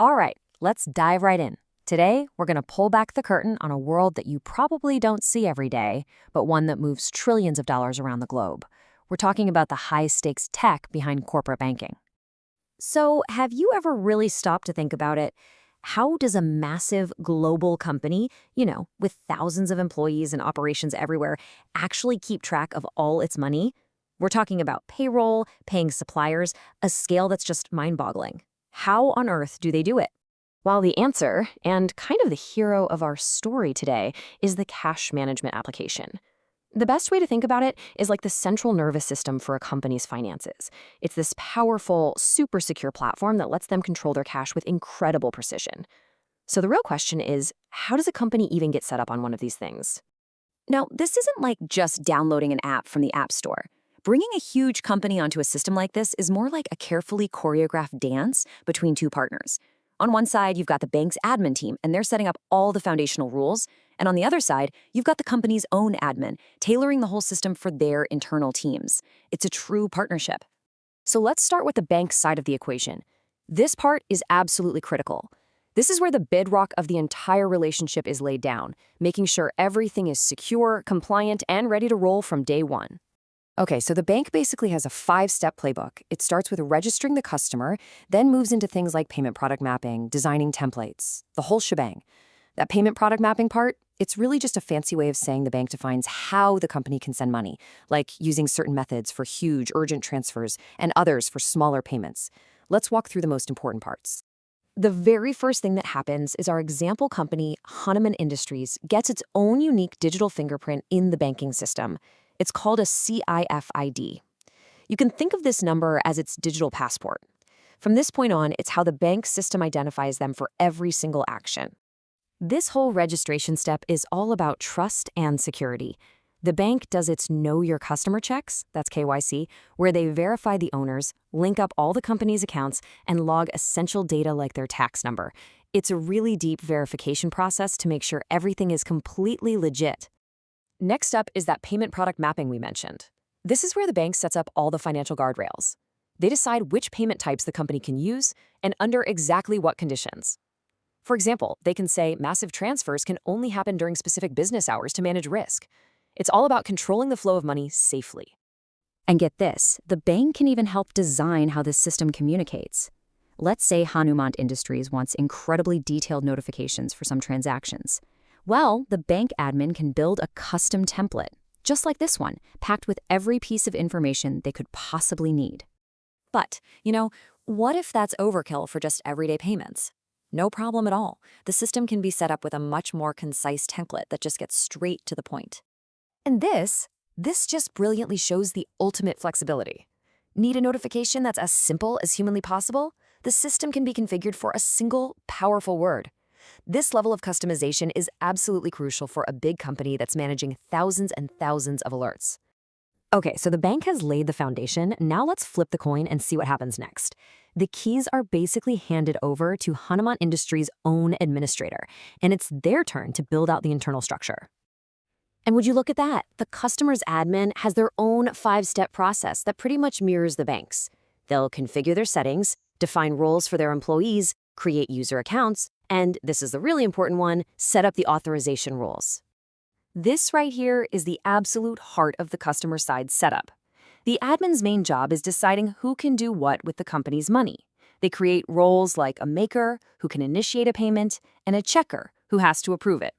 All right, let's dive right in. Today, we're going to pull back the curtain on a world that you probably don't see every day, but one that moves trillions of dollars around the globe. We're talking about the high-stakes tech behind corporate banking. So, have you ever really stopped to think about it? How does a massive global company, with thousands of employees and operations everywhere, actually keep track of all its money? We're talking about payroll, paying suppliers, a scale that's just mind-boggling. How on earth do they do it? Well, the answer, and kind of the hero of our story today, is the cash management application. The best way to think about it is like the central nervous system for a company's finances. It's this powerful, super secure platform that lets them control their cash with incredible precision. So the real question is, how does a company even get set up on one of these things? Now, this isn't like just downloading an app from the App Store. Bringing a huge company onto a system like this is more like a carefully choreographed dance between two partners. On one side, you've got the bank's admin team, and they're setting up all the foundational rules. And on the other side, you've got the company's own admin, tailoring the whole system for their internal teams. It's a true partnership. So let's start with the bank side of the equation. This part is absolutely critical. This is where the bedrock of the entire relationship is laid down, making sure everything is secure, compliant, and ready to roll from day one. Okay, so the bank basically has a 5-step playbook. It starts with registering the customer, then moves into things like payment product mapping, designing templates, the whole shebang. That payment product mapping part, it's really just a fancy way of saying the bank defines how the company can send money, like using certain methods for huge, urgent transfers and others for smaller payments. Let's walk through the most important parts. The very first thing that happens is our example company, Hahnemann Industries, gets its own unique digital fingerprint in the banking system. It's called a CIFID. You can think of this number as its digital passport. From this point on, it's how the bank system identifies them for every single action. This whole registration step is all about trust and security. The bank does its Know Your Customer checks, that's KYC, where they verify the owners, link up all the company's accounts, and log essential data like their tax number. It's a really deep verification process to make sure everything is completely legit. Next up is that payment product mapping we mentioned. This is where the bank sets up all the financial guardrails. They decide which payment types the company can use and under exactly what conditions. For example, they can say massive transfers can only happen during specific business hours to manage risk. It's all about controlling the flow of money safely. And get this, the bank can even help design how this system communicates. Let's say Hahnemann Industries wants incredibly detailed notifications for some transactions. Well, the bank admin can build a custom template, just like this one, packed with every piece of information they could possibly need. But, what if that's overkill for just everyday payments? No problem at all. The system can be set up with a much more concise template that just gets straight to the point. And this just brilliantly shows the ultimate flexibility. Need a notification that's as simple as humanly possible? The system can be configured for a single, powerful word. This level of customization is absolutely crucial for a big company that's managing thousands and thousands of alerts. Okay, so the bank has laid the foundation. Now let's flip the coin and see what happens next. The keys are basically handed over to Hahnemann Industries' own administrator, and it's their turn to build out the internal structure. And would you look at that? The customer's admin has their own 5-step process that pretty much mirrors the bank's. They'll configure their settings, define roles for their employees, create user accounts, and, this is the really important one, set up the authorization rules. This right here is the absolute heart of the customer side setup. The admin's main job is deciding who can do what with the company's money. They create roles like a maker, who can initiate a payment, and a checker, who has to approve it.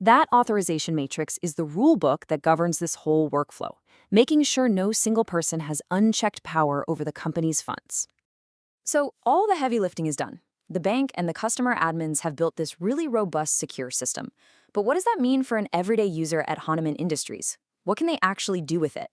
That authorization matrix is the rule book that governs this whole workflow, making sure no single person has unchecked power over the company's funds. So all the heavy lifting is done. The bank and the customer admins have built this really robust, secure system. But what does that mean for an everyday user at Hahnemann Industries? What can they actually do with it?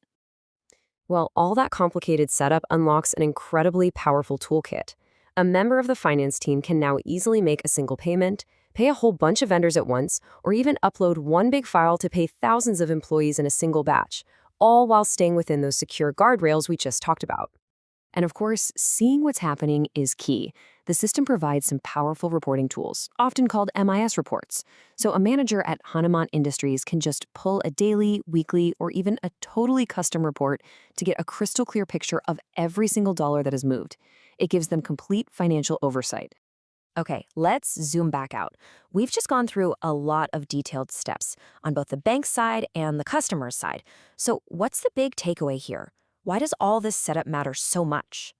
Well, all that complicated setup unlocks an incredibly powerful toolkit. A member of the finance team can now easily make a single payment, pay a whole bunch of vendors at once, or even upload one big file to pay thousands of employees in a single batch, all while staying within those secure guardrails we just talked about. And of course, seeing what's happening is key. The system provides some powerful reporting tools, often called MIS reports. So a manager at Hahnemann Industries can just pull a daily, weekly, or even a totally custom report to get a crystal clear picture of every single dollar that is moved. It gives them complete financial oversight. Okay, let's zoom back out. We've just gone through a lot of detailed steps on both the bank side and the customer's side. So, what's the big takeaway here? Why does all this setup matter so much?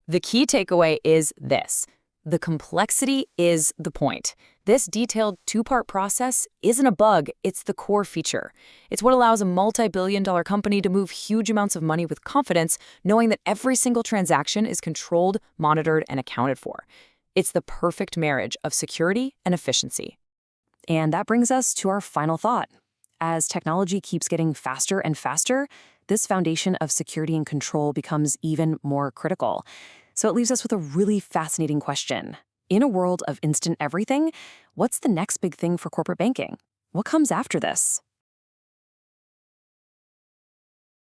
The key takeaway is this: the complexity is the point. This detailed two-part process isn't a bug, it's the core feature. It's what allows a multi-billion-dollar company to move huge amounts of money with confidence, knowing that every single transaction is controlled, monitored, and accounted for. It's the perfect marriage of security and efficiency. And that brings us to our final thought. As technology keeps getting faster and faster, this foundation of security and control becomes even more critical. So it leaves us with a really fascinating question. In a world of instant everything, what's the next big thing for corporate banking? What comes after this?